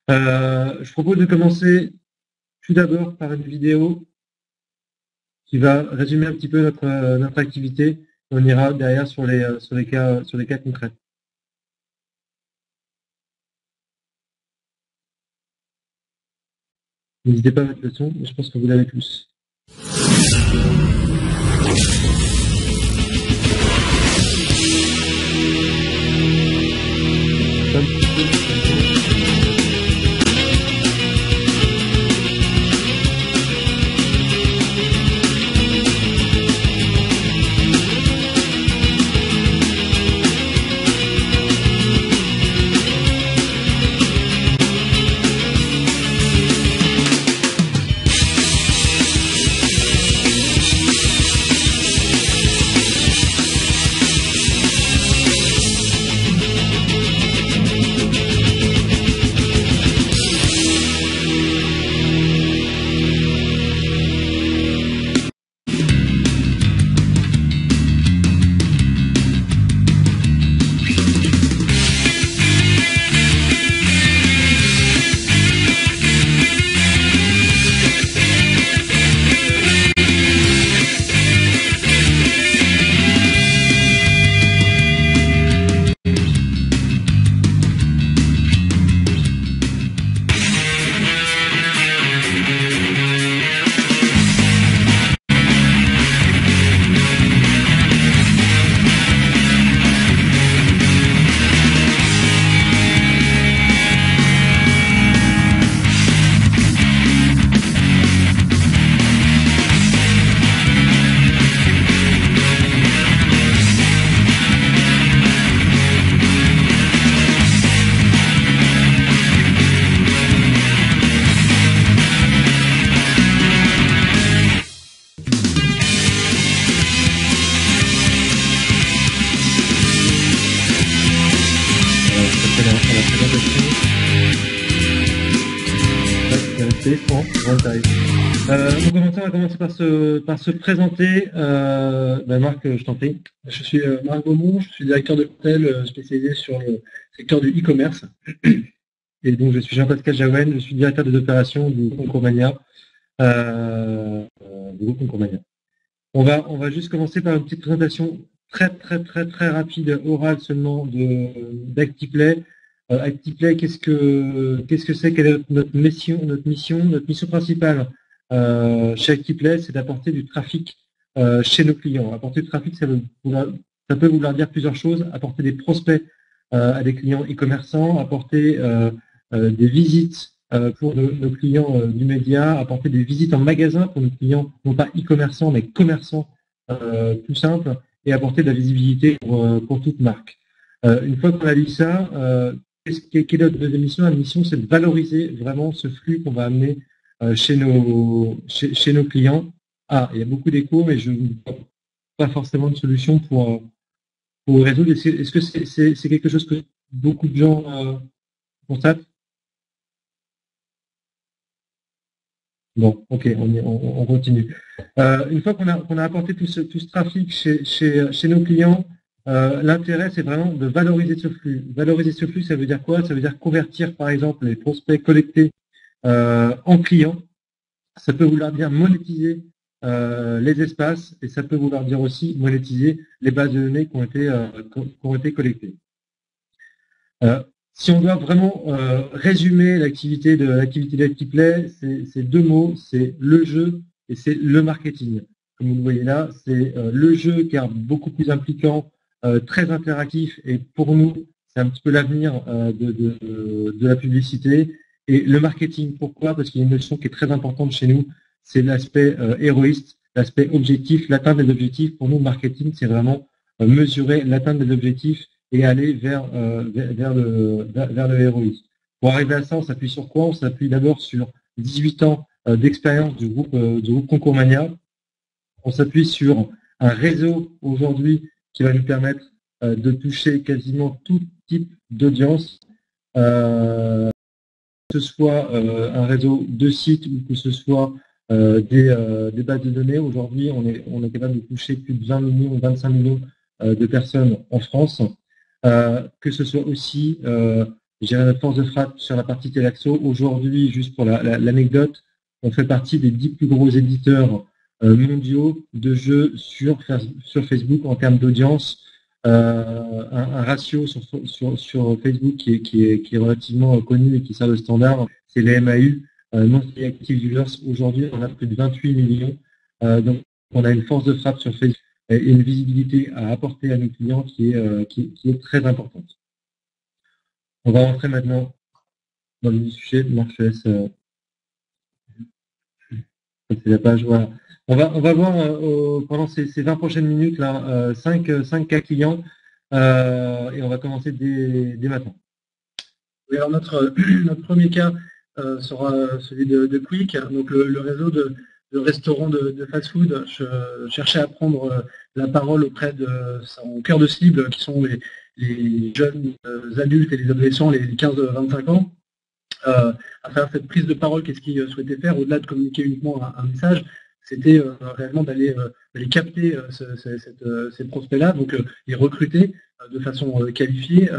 Je propose de commencer tout d'abord par une vidéo qui va résumer un petit peu notre activité. On ira derrière sur les cas concrets. N'hésitez pas à mettre le son, mais je pense que vous l'avez tous. On va commencer par se présenter. Marc, je t'en prie. Je suis Marc Beaumont, je suis directeur de l'hôtel spécialisé sur le secteur du e-commerce. Et donc, je suis Jean-Pascal Jaouen, je suis directeur des opérations du Concourmania. On va juste commencer par une petite présentation très rapide, orale seulement d'Actiplay. Actiplay, qu'est-ce que c'est? Quelle est notre mission? Notre mission principale chez Actiplay, c'est d'apporter du trafic chez nos clients. Apporter du trafic, ça peut vouloir dire plusieurs choses. Apporter des prospects à des clients e-commerçants, apporter des visites pour nos clients du média, apporter des visites en magasin pour nos clients, non pas e-commerçants, mais commerçants tout simple, et apporter de la visibilité pour toute marque. Une fois qu'on a dit ça, quelle est notre deuxième mission? La mission, c'est de valoriser vraiment ce flux qu'on va amener chez nos clients. Ah, il y a beaucoup d'échos, mais je n'ai pas forcément de solution pour résoudre. Est-ce que c'est quelque chose que beaucoup de gens constatent? Bon, ok, on continue. Une fois qu'on a apporté tout ce trafic chez nos clients, l'intérêt, c'est vraiment de valoriser ce flux. Valoriser ce flux, ça veut dire quoi? Ça veut dire convertir, par exemple, les prospects collectés en clients. Ça peut vouloir dire monétiser les espaces, et ça peut vouloir dire aussi monétiser les bases de données qui ont été collectées. Si on doit vraiment résumer l'activité d'Actiplay, c'est deux mots, c'est le jeu et c'est le marketing. Comme vous le voyez là, c'est le jeu qui est beaucoup plus impliquant, très interactif, et pour nous, c'est un petit peu l'avenir de la publicité. Et le marketing, pourquoi? Parce qu'il y a une notion qui est très importante chez nous, c'est l'aspect héroïste, l'aspect objectif, l'atteinte des objectifs. Pour nous, le marketing, c'est vraiment mesurer l'atteinte des objectifs et aller vers le héroïsme. Pour arriver à ça, on s'appuie sur quoi? On s'appuie d'abord sur 18 ans d'expérience du groupe Concourmania. On s'appuie sur un réseau aujourd'hui qui va nous permettre de toucher quasiment tout type d'audience, que ce soit un réseau de sites ou que ce soit des bases de données. Aujourd'hui, on est capable de toucher plus de 20 millions, 25 millions de personnes en France. Que ce soit aussi gérer notre force de frappe sur la partie Telaxo. Aujourd'hui, juste pour l'anecdote, on fait partie des 10 plus gros éditeurs mondiaux de jeux sur Facebook en termes d'audience. Un ratio sur Facebook qui est relativement connu et qui sert de standard, c'est les MAU, Monthly Active Users. Aujourd'hui, on a plus de 28 millions. Donc, on a une force de frappe sur Facebook et une visibilité à apporter à nos clients qui est très importante. On va rentrer maintenant dans le sujet. Marc, je laisse c'est la page. Voilà. On va voir pendant ces 20 prochaines minutes là 5 cas clients et on va commencer dès maintenant. Oui, alors notre premier cas sera celui de Quick, donc le réseau de restaurants de fast-food. Je cherchais à prendre la parole auprès de son cœur de cible, qui sont les jeunes adultes et les adolescents, les 15-25 ans. À travers cette prise de parole, qu'est-ce qu'ils souhaitaient faire, au-delà de communiquer uniquement un message, c'était réellement d'aller capter ces prospects-là, donc les recruter de façon qualifiée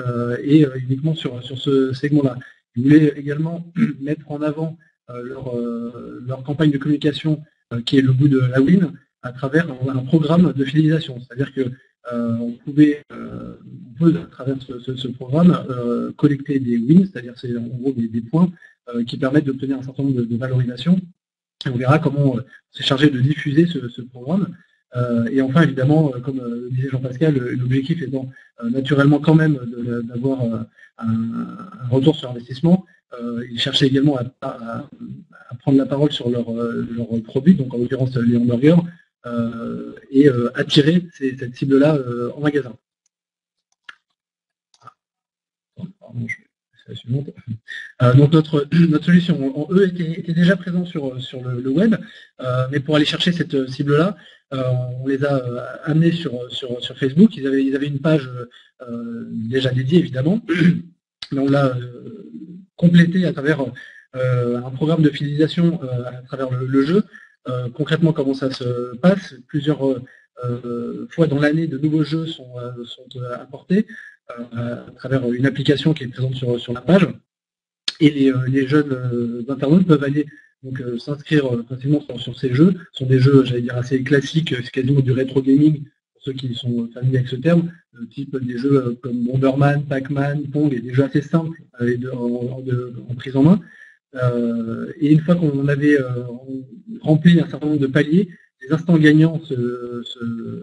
et uniquement sur ce segment-là. Ils voulaient également mettre en avant leur campagne de communication qui est le goût de la win à travers un programme de fidélisation. C'est-à-dire que on peut à travers ce programme collecter des wins, c'est-à-dire c'est en gros des points qui permettent d'obtenir un certain nombre de valorisations. Et on verra comment on s'est chargé de diffuser ce programme. Et enfin, évidemment, comme le disait Jean-Pascal, l'objectif étant naturellement quand même d'avoir un retour sur investissement. Ils cherchaient également à prendre la parole sur leurs produits, donc en l'occurrence les hamburgers, et attirer cette cible-là en magasin. Pardon, je vais suivante. Donc notre solution, eux était déjà présents sur le web, mais pour aller chercher cette cible-là, on les a amenés sur Facebook. Ils avaient une page déjà dédiée évidemment, mais on l'a complété à travers un programme de fidélisation à travers le jeu. Concrètement, comment ça se passe? Plusieurs fois dans l'année, de nouveaux jeux sont apportés à travers une application qui est présente sur la page. Et les jeunes internautes peuvent aller donc s'inscrire facilement sur ces jeux. Ce sont des jeux, j'allais dire, assez classiques, c'est quasiment du rétro gaming, pour ceux qui sont familiers avec ce terme, type des jeux comme Bomberman, Pac-Man, Pong, et des jeux assez simples en prise en main. Et une fois qu'on avait rempli un certain nombre de paliers, les instants gagnants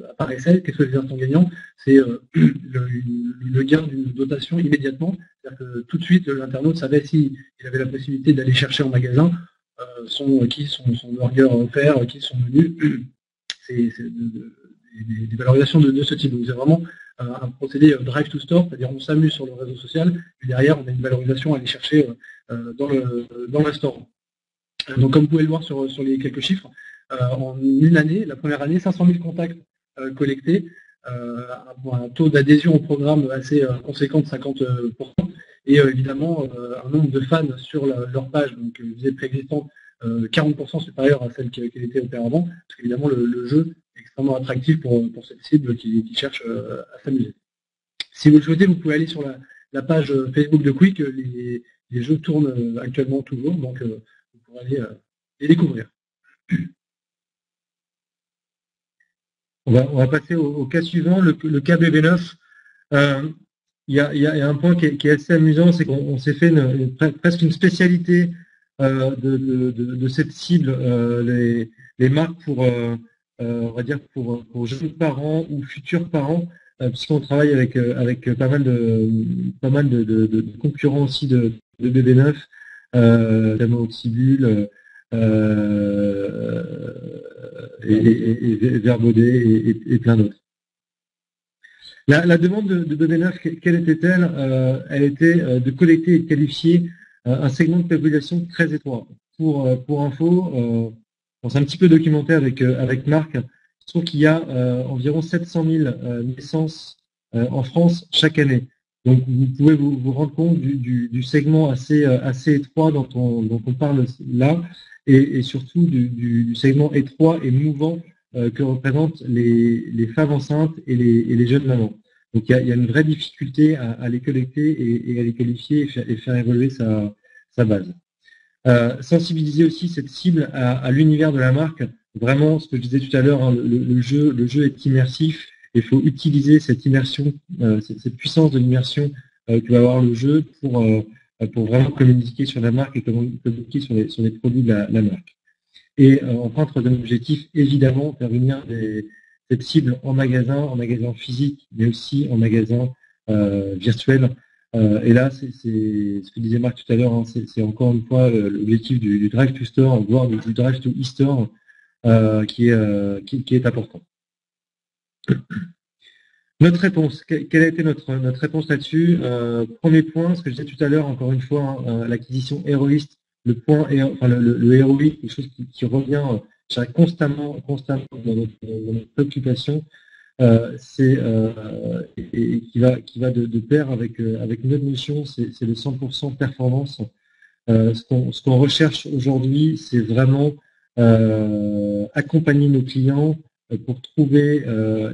apparaissaient. Qu'est-ce que les instants gagnants? C'est le gain d'une dotation immédiatement. C'est-à-dire que tout de suite, l'internaute savait s'il avait la possibilité d'aller chercher en magasin son burger offert, qui sont menus. C'est des valorisations de ce type. Donc c'est vraiment un procédé drive to store, c'est-à-dire on s'amuse sur le réseau social, et derrière on a une valorisation à aller chercher dans le restaurant. Donc comme vous pouvez le voir sur les quelques chiffres, en une année, la première année, 500 000 contacts collectés, un taux d'adhésion au programme assez conséquent de 50%, et évidemment un nombre de fans sur leur page, donc visée préexistante, 40% supérieur à celle qui était auparavant, parce qu'évidemment le jeu est extrêmement attractif pour cette cible qui cherche à s'amuser. Si vous le souhaitez, vous pouvez aller sur la page Facebook de Quick, les jeux tournent actuellement toujours, donc vous pourrez aller les découvrir. On va passer au cas suivant, le cas BB9. Il y a un point qui est assez amusant, c'est qu'on s'est fait presque une spécialité de cette cible, les marques pour on va dire pour jeunes parents ou futurs parents, puisqu'on travaille avec pas mal de concurrents aussi de BB9, notamment Oxybul, et Verbaudet et plein d'autres. La demande de BB9, quelle était-elle? Elle était de collecter et de qualifier un segment de population très étroit. Pour info, on s'est un petit peu documenté avec Marc. Je trouve qu'il y a environ 700 000 naissances en France chaque année. Donc vous pouvez vous rendre compte du segment assez étroit dont on parle là, et surtout du segment étroit et mouvant que représentent les femmes enceintes et les jeunes mamans. Donc il y a une vraie difficulté à les collecter et à les qualifier et faire évoluer sa base. Sensibiliser aussi cette cible à l'univers de la marque. Vraiment, ce que je disais tout à l'heure, hein, le jeu est immersif. Il faut utiliser cette immersion, cette puissance de l'immersion que va avoir le jeu pour vraiment communiquer sur la marque et communiquer sur les produits de la marque. Et enfin, troisième objectif, évidemment, faire venir cette cible en magasin physique, mais aussi en magasin virtuel. Et là, c'est ce que disait Marc tout à l'heure, hein, c'est encore une fois l'objectif du drive to store, voire du drive to e-store, qui est important. Notre réponse, quelle a été notre réponse là-dessus? Premier point, ce que je disais tout à l'heure, encore une fois, hein, l'acquisition héroïste, le héroïque, quelque chose qui revient constamment dans notre préoccupation, et qui va de pair avec une autre notion, c'est le 100% performance. Ce qu'on recherche aujourd'hui, c'est vraiment accompagner nos clients pour trouver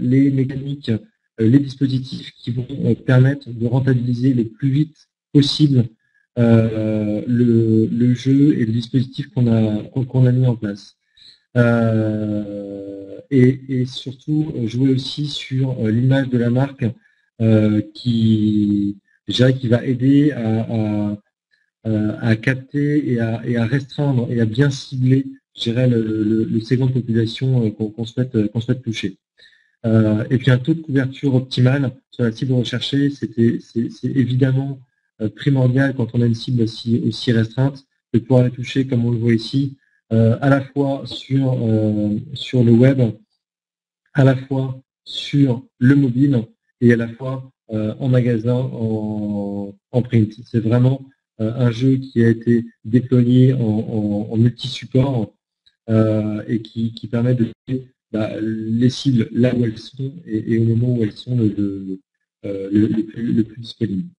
les mécaniques, les dispositifs qui vont permettre de rentabiliser le plus vite possible le jeu et le dispositif qu'on a mis en place. Et surtout jouer aussi sur l'image de la marque qui va aider à capter et à restreindre et à bien cibler, je dirais, le segment de population qu'on souhaite toucher. Et puis un taux de couverture optimal sur la cible recherchée, c'est évidemment primordial quand on a une cible aussi restreinte de pouvoir la toucher comme on le voit ici, à la fois sur le web, à la fois sur le mobile et à la fois en magasin, en print. C'est vraiment un jeu qui a été déployé en multi-support et qui permet de les cibles là où elles sont et au moment où elles sont le plus disponible.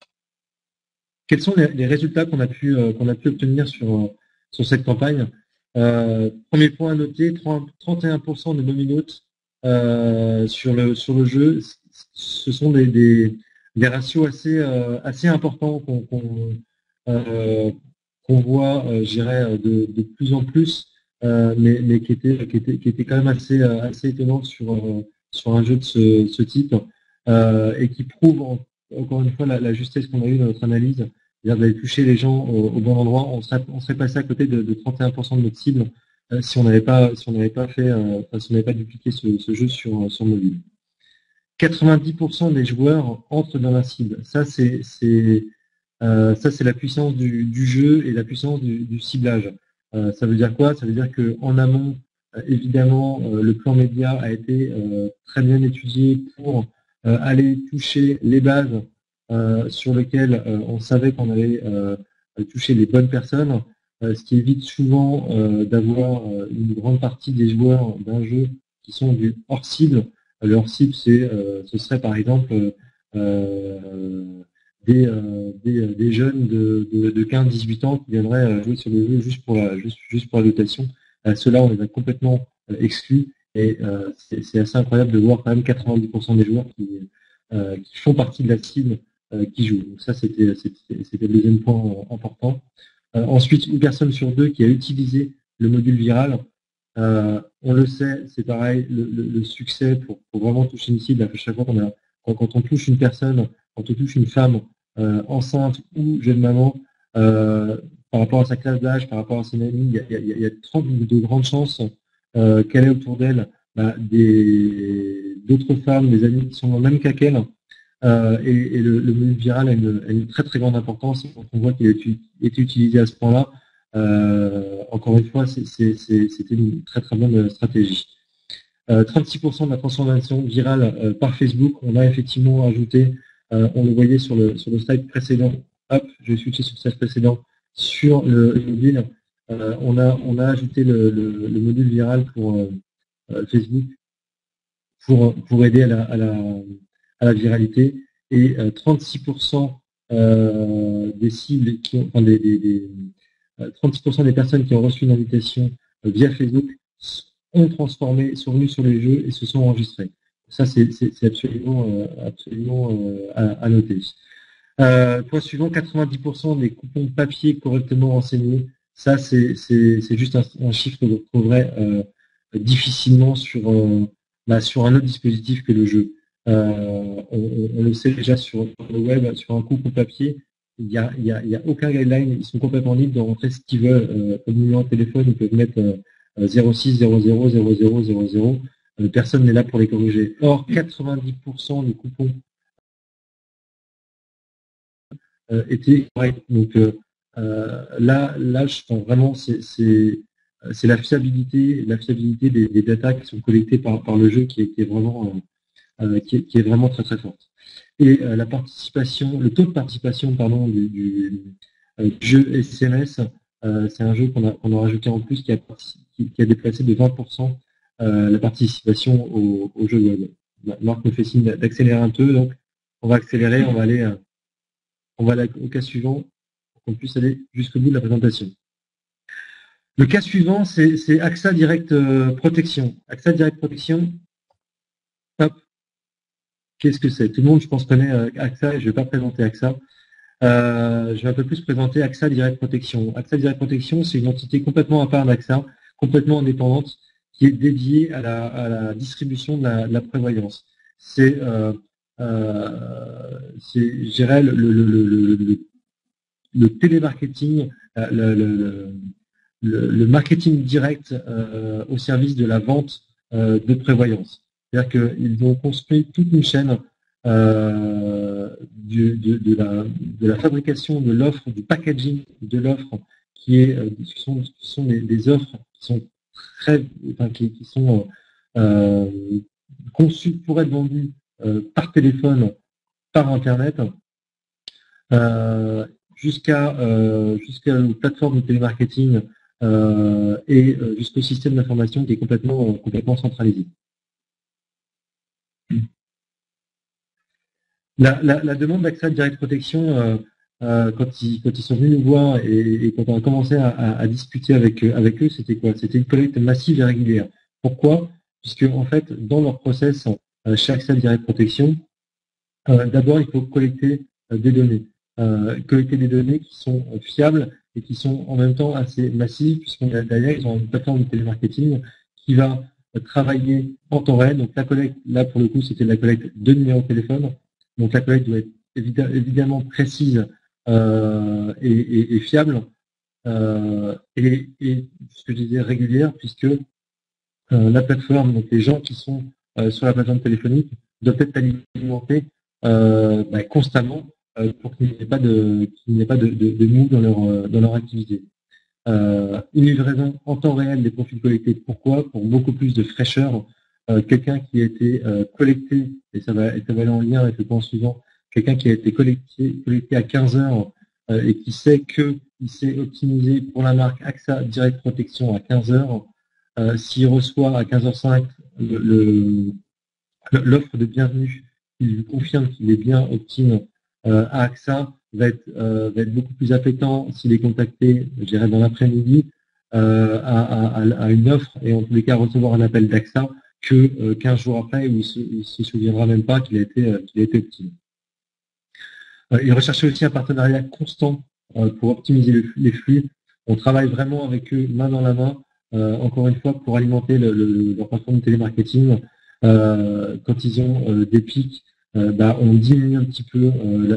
Quels sont les résultats qu'on a pu obtenir sur cette campagne? Premier point à noter, 31% de nominautes sur le jeu. Ce sont des ratios assez importants qu'on voit, je dirais, de plus en plus, mais qui était quand même assez étonnant sur un jeu de ce type, et qui prouve encore une fois la justesse qu'on a eue dans notre analyse, c'est-à-dire d'aller toucher les gens au bon endroit. On serait passé à côté de 31% de notre cible si on n'avait pas dupliqué ce jeu sur mobile. 90% des joueurs entrent dans la cible. Ça c'est la puissance du jeu et la puissance du ciblage. Ça veut dire quoi? Ça veut dire que en amont, évidemment, le plan média a été très bien étudié pour aller toucher les bases sur lesquelles on savait qu'on allait toucher les bonnes personnes, ce qui évite souvent d'avoir une grande partie des joueurs d'un jeu qui sont du hors cible. Le hors cible, ce serait par exemple des jeunes de 15-18 ans qui viendraient jouer sur le jeu juste pour la dotation. Ceux-là, on les a complètement exclus et c'est assez incroyable de voir quand même 90% des joueurs qui font partie de la cible qui jouent. Donc ça, c'était le deuxième point important. Ensuite, une personne sur deux qui a utilisé le module viral. On le sait, c'est pareil, le succès pour vraiment toucher une cible, à chaque fois quand on touche une personne, quand on touche une femme enceinte ou jeune maman, par rapport à sa classe d'âge, par rapport à ses amis, il y a de grandes chances qu'elle ait autour d'elle d'autres femmes, des amis qui sont dans le même cas qu'elle. Et le module viral a une très très grande importance. Quand on voit qu'il a été utilisé à ce point-là, encore une fois, c'était une très très bonne stratégie. 36% de la transformation virale par Facebook. On a effectivement ajouté, on le voyait sur le slide précédent. Hop, je vais switcher sur le slide précédent. Sur le mobile, on a ajouté le module viral pour Facebook pour aider à la viralité. Et 36% des cibles qui ont, enfin 36% des personnes qui ont reçu une invitation via Facebook sont venues sur les jeux et se sont enregistrées. Ça, c'est absolument à noter. Point suivant, 90% des coupons papier correctement renseignés. Ça, c'est juste un chiffre que vous retrouverez difficilement sur un autre dispositif que le jeu. On le sait déjà sur le web, sur un coupon papier, il y a aucun guideline. Ils sont complètement libres de rentrer ce qu'ils veulent. Comme numéro de téléphone, ils peuvent mettre 06 00 00 00. Personne n'est là pour les corriger. Or, 90% des coupons étaient corrects. Donc là, je pense vraiment c'est la fiabilité des datas qui sont collectées par le jeu qui est vraiment très très forte. Et la participation, le taux de participation du jeu SMS, c'est un jeu qu'on a rajouté en plus qui a déplacé de 20% la participation au jeu web. Marc me fait signe d'accélérer un peu, donc on va accélérer, on va aller au cas suivant pour qu'on puisse aller jusqu'au bout de la présentation. Le cas suivant, c'est AXA Direct Protection. AXA Direct Protection, hop, qu'est-ce que c'est? Tout le monde, je pense, connaît AXA et je ne vais pas présenter AXA. Je vais un peu plus présenter AXA Direct Protection. AXA Direct Protection, c'est une entité complètement à part d'AXA, complètement indépendante, qui est dédiée à la distribution de la prévoyance. C'est, je dirais, le télémarketing, le marketing direct au service de la vente de prévoyance. C'est-à-dire qu'ils ont construit toute une chaîne de la fabrication de l'offre, du packaging de l'offre, qui sont des offres qui sont qui sont conçues pour être vendues par téléphone, par Internet, jusqu'à une plateforme de télémarketing et jusqu'au système d'information qui est complètement centralisé. La demande d'AXA Direct Protection, quand ils sont venus nous voir et quand on a commencé à discuter avec eux, c'était quoi? C'était une collecte massive et régulière. Pourquoi? Puisque en fait, dans leur process chez AXA Direct Protection, d'abord il faut collecter des données. Collecter des données qui sont fiables et qui sont en même temps assez massives, puisqu'on a derrière, ils ont une plateforme de télémarketing qui va travailler en temps réel. Donc la collecte, là pour le coup, c'était la collecte de numéros de téléphone. Donc la collecte doit être évidemment précise et fiable. Et ce que je disais régulière, puisque la plateforme, donc les gens qui sont sur la plateforme téléphonique doivent être alimentés constamment pour qu'il n'y ait pas de mou dans leur activité. Une livraison en temps réel des profils collectés. Pourquoi? Pour beaucoup plus de fraîcheur. Quelqu'un qui a été collecté, et ça va aller en lien avec le point suivant, quelqu'un qui a été collecté à 15 heures et qui sait qu'il s'est optimisé pour la marque AXA Direct Protection à 15 heures, s'il reçoit à 15h05 l'offre de bienvenue, il lui confirme qu'il est bien optime à AXA, va être beaucoup plus appétant s'il est contacté, je dirais, dans l'après-midi à une offre et en tous les cas recevoir un appel d'AXA que 15 jours après où il se souviendra même pas qu'il a été optime. Il recherchait aussi un partenariat constant pour optimiser les flux. On travaille vraiment avec eux main dans la main, encore une fois, pour alimenter leur plateforme de télémarketing. Quand ils ont des pics, on diminue un petit peu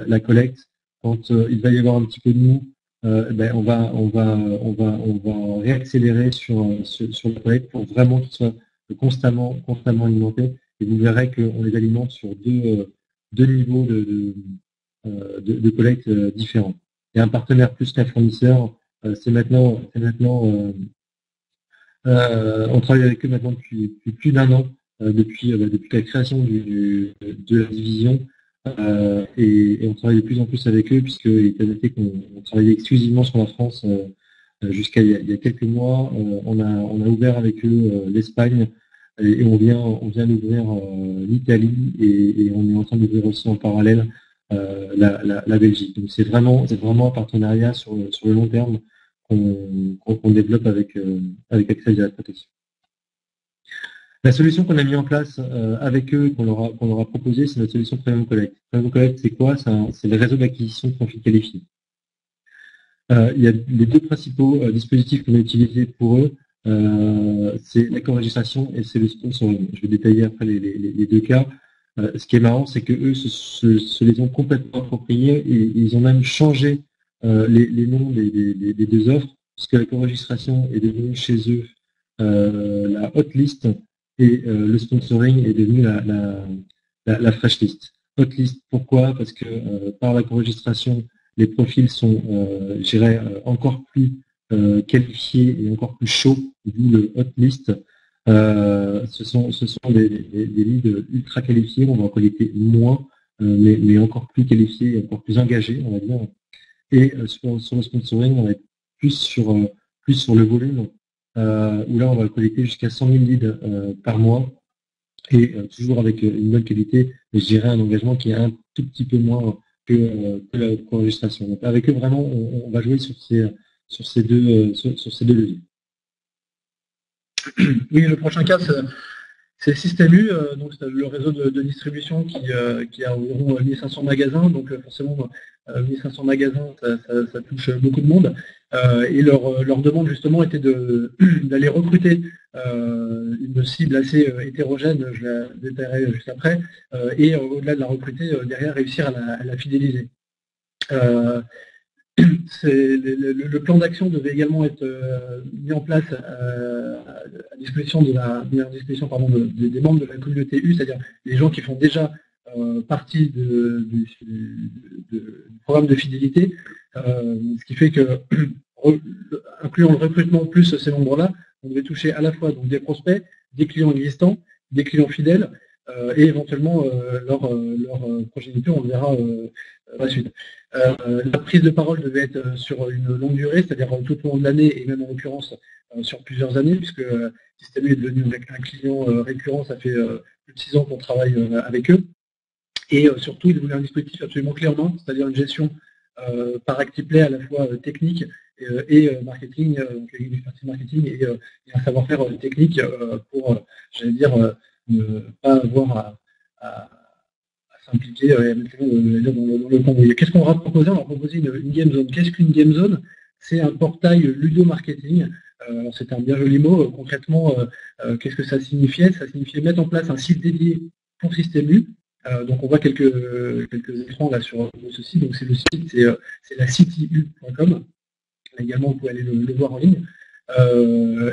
la collecte. Quand il va y avoir un petit peu de mou, on va réaccélérer sur la collecte pour vraiment qu'ils soient constamment alimentés. Et vous verrez qu'on les alimente sur deux niveaux de collecte différents. Et un partenaire plus qu'un fournisseur, c'est maintenant on travaille avec eux maintenant depuis plus d'un an, depuis la création de la division, et on travaille de plus en plus avec eux, puisqu'il est noté qu'on travaillait exclusivement sur la France jusqu'à il y a quelques mois. On a ouvert avec eux l'Espagne, et on vient d'ouvrir l'Italie, et on est en train d'ouvrir aussi en parallèle la Belgique. Donc c'est vraiment un partenariat sur le long terme qu'on développe avec AXA Direct Protection. La solution qu'on a mis en place avec eux, qu'on leur a proposé, c'est notre solution Premium Collect. Premium Collect, c'est quoi? C'est le réseau d'acquisition de trafic qualifié. Il y a les deux principaux dispositifs qu'on a utilisés pour eux, c'est la co-enregistration et c'est le sponsoring. Je vais détailler après les deux cas. Ce qui est marrant, c'est que eux se les ont complètement appropriés et ils ont même changé les noms des deux offres, puisque la co-enregistration est devenue chez eux la hot list et le sponsoring est devenu la fresh list. Hot list, pourquoi? Parce que par la co-enregistration, les profils sont, je dirais, encore plus qualifiés et encore plus chauds, d'où le hot list. Ce sont des leads ultra qualifiés, on va en collecter moins, mais encore plus qualifiés, encore plus engagés, on va dire. Et sur le sponsoring, on va être plus sur le volume, où là on va collecter jusqu'à 100 000 leads par mois, et toujours avec une bonne qualité, mais je dirais un engagement qui est un tout petit peu moins que la co-enregistration. Donc avec eux, vraiment, on va jouer sur ces deux leviers. Oui, le prochain cas, c'est Système U, donc c'est le réseau de distribution qui a environ 1500 magasins, donc forcément 1500 magasins, ça touche beaucoup de monde. Et leur demande justement était d'aller recruter une cible assez hétérogène, je la détaillerai juste après, et au-delà de la recruter, derrière réussir à la fidéliser. Le plan d'action devait également être mis en place à disposition des membres de la communauté U, c'est-à-dire les gens qui font déjà partie du programme de fidélité, ce qui fait que, incluant le recrutement plus ces membres-là, on devait toucher à la fois donc, des prospects, des clients existants, des clients fidèles, et éventuellement leur progéniture, on le verra par la suite. La prise de parole devait être sur une longue durée, c'est-à-dire tout au long de l'année et même en l'occurrence sur plusieurs années, puisque Système U est devenu un client récurrent, ça fait plus de 6 ans qu'on travaille avec eux. Et surtout, ils voulaient un dispositif absolument clé en main, c'est-à-dire une gestion par actiplay à la fois technique et marketing, une expertise marketing et un savoir-faire technique pour, j'allais dire, ne pas avoir à s'impliquer et mettre dans le cambouis. Qu'est-ce qu'on va proposer? On va proposer une game zone. Qu'est-ce qu'une game zone? C'est un portail ludo-marketing. C'est un bien joli mot. Concrètement, qu'est-ce que ça signifiait? Ça signifiait mettre en place un site dédié pour Système U. Donc on voit quelques écrans là sur ce site. Donc c'est le site, c'est la citiu.com. Également, vous pouvez aller le voir en ligne.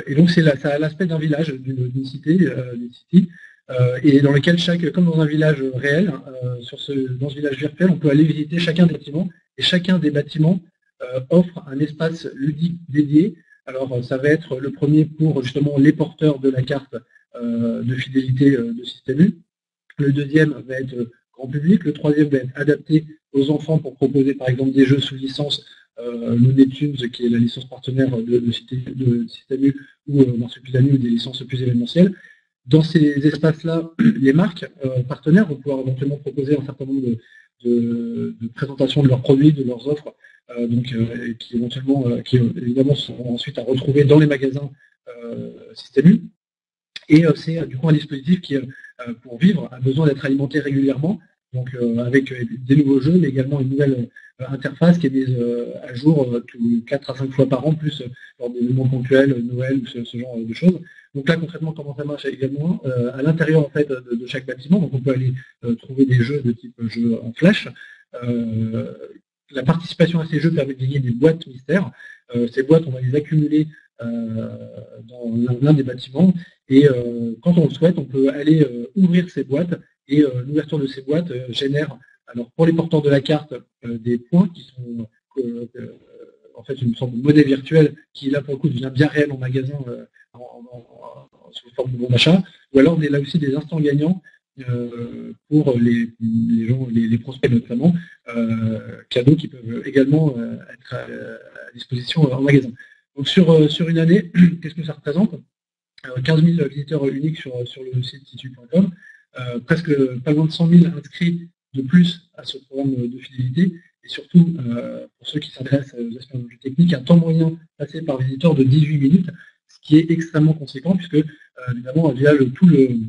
Et donc ça a l'aspect d'un village, d'une cité, d'une city, et dans lequel comme dans un village réel, dans ce village virtuel, on peut aller visiter chacun des bâtiments, et chacun des bâtiments offre un espace ludique dédié. Alors ça va être le premier pour justement les porteurs de la carte de fidélité de Système U. Le deuxième va être grand public. Le troisième va être adapté aux enfants pour proposer par exemple des jeux sous licence Looney Tunes, qui est la licence partenaire de Système U, ou Marsupilami, ou des licences plus événementielles. Dans ces espaces-là, les marques partenaires vont pouvoir éventuellement proposer un certain nombre de présentations de leurs produits, de leurs offres, qui évidemment seront ensuite à retrouver dans les magasins Système U. Et c'est du coup un dispositif qui, pour vivre, a besoin d'être alimenté régulièrement, donc avec des nouveaux jeux, mais également une nouvelle interface qui est mise à jour 4 à 5 fois par an, plus lors des événements ponctuels, Noël ou ce genre de choses. Donc là, concrètement, comment ça marche également à l'intérieur en fait de chaque bâtiment. Donc on peut aller trouver des jeux de type jeu en flash. La participation à ces jeux permet de gagner des boîtes mystères. Ces boîtes, on va les accumuler dans l'un des bâtiments, et quand on le souhaite, on peut aller ouvrir ces boîtes, et l'ouverture de ces boîtes génère, alors pour les porteurs de la carte, des points qui sont en fait une sorte de monnaie virtuelle qui là pour le coup devient bien réelle en magasin sous forme de bon d'achat, ou alors on est là aussi des instants gagnants pour les prospects notamment, cadeaux qui peuvent également être à disposition en magasin. Donc sur une année, qu'est-ce que ça représente? 15 000 visiteurs uniques sur le site situ.com, presque pas loin de 100 000 inscrits de plus à ce programme de fidélité, et surtout, pour ceux qui s'intéressent aux aspects techniques, un temps moyen passé par visiteur de 18 minutes, ce qui est extrêmement conséquent, puisque évidemment, via tous les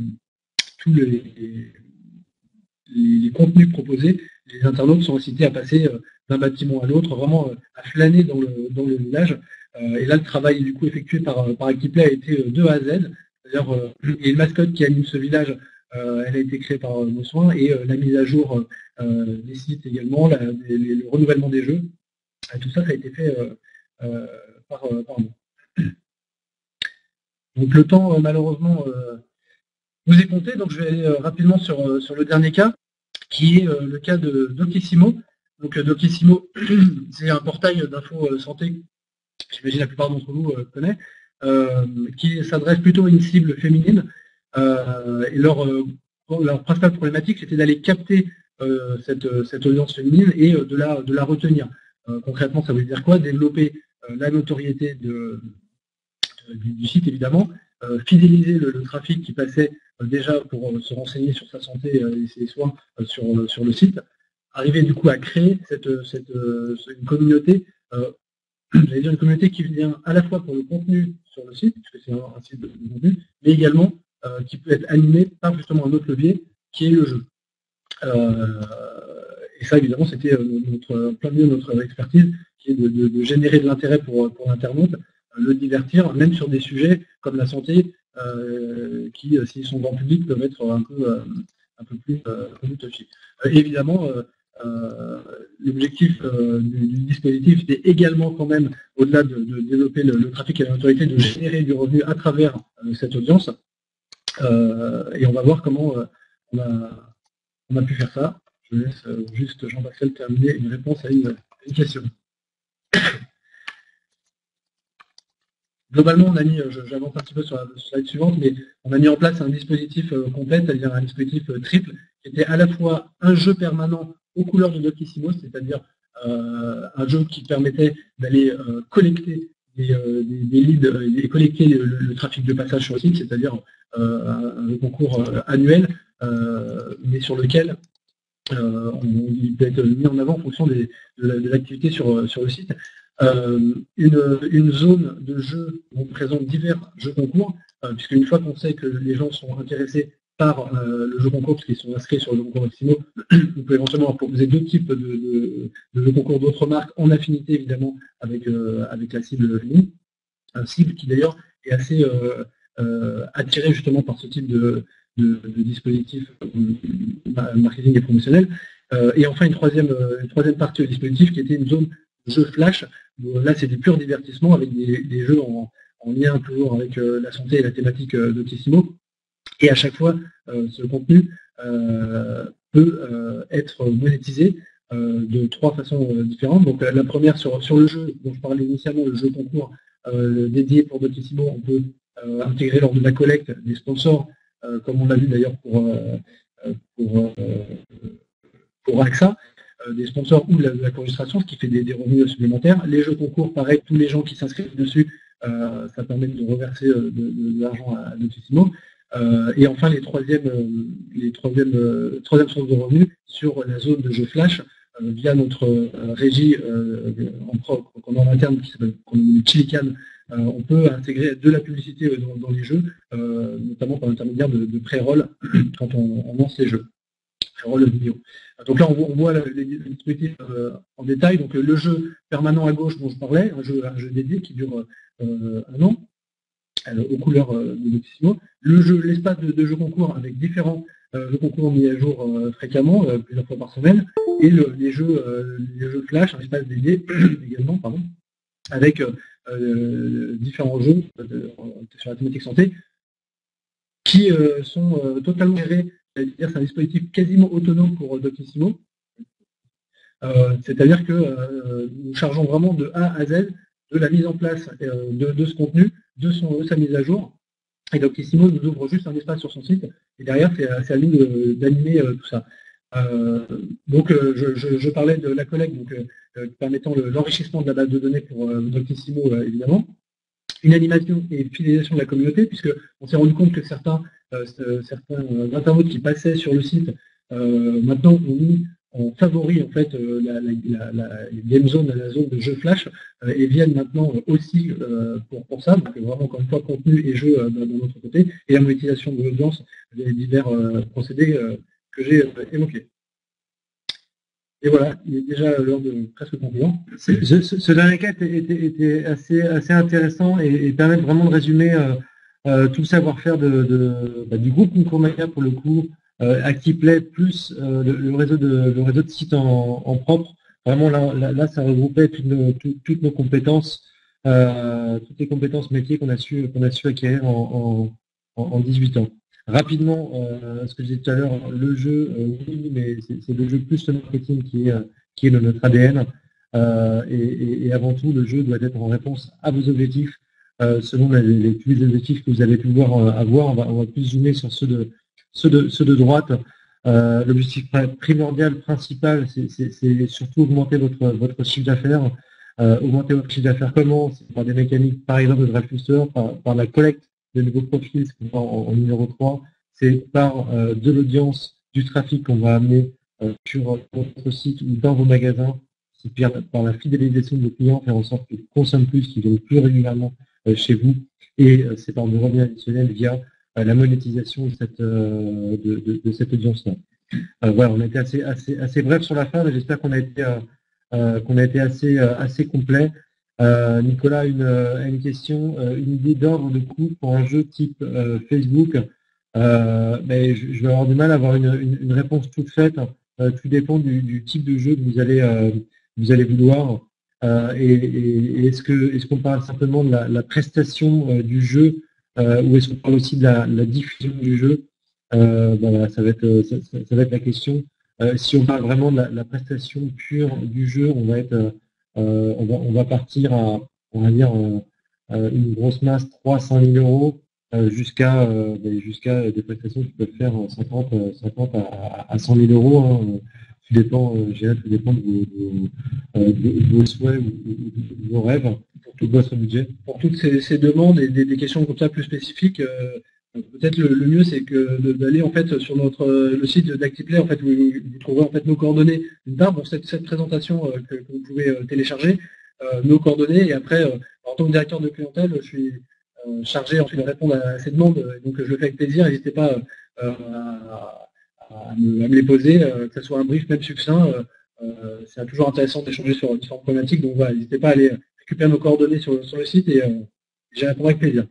contenus proposés, les internautes sont incités à passer d'un bâtiment à l'autre, vraiment à flâner dans le village. Et là, le travail du coup effectué par Equiplay a été de A à Z. C'est-à-dire, il y a une mascotte qui anime ce village, elle a été créée par nos soins, et la mise à jour des sites également, le renouvellement des jeux, tout ça, ça a été fait par nous. Donc le temps, malheureusement, nous est compté, donc je vais aller rapidement sur le dernier cas, qui est le cas de Doctissimo. Donc Doctissimo, c'est un portail d'info santé, j'imagine la plupart d'entre vous connaissent, qui s'adresse plutôt à une cible féminine. Et leur principale problématique, c'était d'aller capter cette audience féminine et de la retenir. Concrètement, ça veut dire quoi? Développer la notoriété du site, évidemment, fidéliser le trafic qui passait déjà pour se renseigner sur sa santé et ses soins sur le site, arriver du coup à créer une communauté, j'allais dire une communauté qui vient à la fois pour le contenu sur le site, puisque c'est un site de contenu, mais également qui peut être animé par justement un autre levier qui est le jeu. Et ça, évidemment, c'était plein milieu de notre expertise, qui est de générer de l'intérêt pour l'internaute, le divertir, même sur des sujets comme la santé, qui, s'ils sont grand public, peuvent être un peu plus touchy. Évidemment, l'objectif du dispositif était également quand même, au-delà de développer le trafic et la notoriété, de générer du revenu à travers cette audience. Et on va voir comment on a pu faire ça. Je laisse juste Jean-Pascal terminer une réponse à une question. Globalement, on a mis, j'avance un petit peu sur la slide suivante, mais on a mis en place un dispositif complet, c'est-à-dire un dispositif triple, qui était à la fois un jeu permanent aux couleurs de Doctissimo, c'est-à-dire un jeu qui permettait d'aller collecter des leads et collecter le trafic de passage sur le site, c'est-à-dire un concours annuel, mais sur lequel il peut être mis en avant en fonction de l'activité sur le site. Une zone de jeu où on présente divers jeux concours, puisque une fois qu'on sait que les gens sont intéressés par le jeu concours, parce qu'ils sont inscrits sur le jeu concours Doctissimo, on peut éventuellement proposer deux types de jeux concours d'autres marques, en affinité évidemment avec la cible féminine, un cible qui d'ailleurs est assez attiré justement par ce type de dispositif marketing et promotionnel. Et enfin une troisième partie du dispositif qui était une zone jeu flash. Là, c'est du pur divertissement avec des jeux en lien toujours avec la santé et la thématique Doctissimo. Et à chaque fois, ce contenu peut être monétisé de trois façons différentes. Donc la première sur le jeu dont je parlais initialement, le jeu concours dédié pour Doctissimo, on peut intégrer lors de la collecte des sponsors, comme on l'a vu d'ailleurs pour AXA, des sponsors ou de la co-registration, ce qui fait des revenus supplémentaires. Les jeux concours, pareil, tous les gens qui s'inscrivent dessus, ça permet de reverser de l'argent à Doctissimo. Et enfin, les troisièmes sources de revenus sur la zone de jeu flash, via notre régie qu'on a en interne, qu'on nomme Chilican. On peut intégrer de la publicité dans les jeux, notamment par l'intermédiaire de pré-roll quand on lance les jeux. Pré-roll vidéo. Donc là, on voit les dispositifs en détail. Donc le jeu permanent à gauche dont je parlais, un jeu dédié qui dure un an, aux couleurs de Doctissimo. L'espace de jeux concours avec différents jeux concours mis à jour fréquemment, plusieurs fois par semaine, et les jeux flash, un espace dédié également, pardon, avec différents jeux sur la thématique santé qui sont totalement gérés. C'est-à-dire c'est un dispositif quasiment autonome pour Doctissimo. C'est-à-dire que nous chargeons vraiment de A à Z de la mise en place de ce contenu, de sa mise à jour. Et Doctissimo nous ouvre juste un espace sur son site, et derrière, c'est à nous d'animer tout ça. Donc, je parlais de la collecte, donc, permettant l'enrichissement de la base de données pour Doctissimo, évidemment. Une animation et fidélisation de la communauté, puisqu'on s'est rendu compte que certains internautes qui passaient sur le site, maintenant ont mis favorise en fait la game zone, la zone de jeu flash, et viennent maintenant aussi pour ça. Donc vraiment encore une fois contenu et jeu de notre côté, et la monétisation de l'audience des divers procédés que j'ai évoqués. Et voilà, il est déjà l'heure de presque conclure. Ce dernier cas était assez intéressant et permet vraiment de résumer tout le savoir-faire du groupe Micromania pour le coup, Actiplay plus le réseau de sites en propre. Vraiment là, ça regroupait toutes nos compétences, toutes les compétences métiers qu'on a su acquérir en 18 ans. Rapidement, ce que je disais tout à l'heure, le jeu, oui, mais c'est le jeu plus le marketing qui est notre ADN. Et avant tout, le jeu doit être en réponse à vos objectifs, selon les objectifs que vous avez pu avoir. On va plus zoomer sur ceux de droite. L'objectif primordial, principal, c'est surtout augmenter votre chiffre d'affaires. Augmenter votre chiffre d'affaires comment? C'est par des mécaniques, par exemple, de Draftuster, par la collecte de nouveaux profils, ce qu'on voit en numéro 3, c'est par de l'audience, du trafic qu'on va amener sur votre site ou dans vos magasins, c'est par la fidélisation de nos clients, faire en sorte qu'ils consomment plus, qu'ils viennent plus régulièrement chez vous, et c'est par des revenus additionnels via la monétisation de cette audience-là. Voilà, on a été assez bref sur la fin, mais j'espère qu'on a été assez complet. Nicolas, une question, une idée d'ordre de coût pour un jeu type Facebook. Mais je vais avoir du mal à avoir une réponse toute faite. Tout dépend du type de jeu que vous allez vouloir. Et est-ce qu'on parle simplement de la prestation du jeu ou est-ce qu'on parle aussi de la diffusion du jeu? Voilà, ça va être la question. Si on parle vraiment de la prestation pure du jeu, on va partir à, on va dire, une grosse masse 300 000 euros jusqu'à des prestations qui peuvent faire 50 à 100 000 euros. Hein. Tout dépend, tout dépend de vos souhaits ou de vos rêves, pour tout votre budget. Pour toutes ces demandes et des questions comme ça plus spécifiques, peut-être le mieux c'est que d'aller en fait sur le site d'Actiplay. En fait, vous trouverez en fait nos coordonnées d'une part pour cette présentation que vous pouvez télécharger, nos coordonnées, et après en tant que directeur de clientèle, je suis chargé ensuite de répondre à ces demandes, donc je le fais avec plaisir. N'hésitez pas à me les poser, que ce soit un brief même succinct. C'est toujours intéressant d'échanger sur différentes problématiques, donc voilà, n'hésitez pas à aller récupérer nos coordonnées sur le site et j'y répondrai avec plaisir.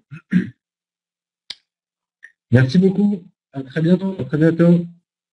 Merci beaucoup. À très bientôt. À très bientôt.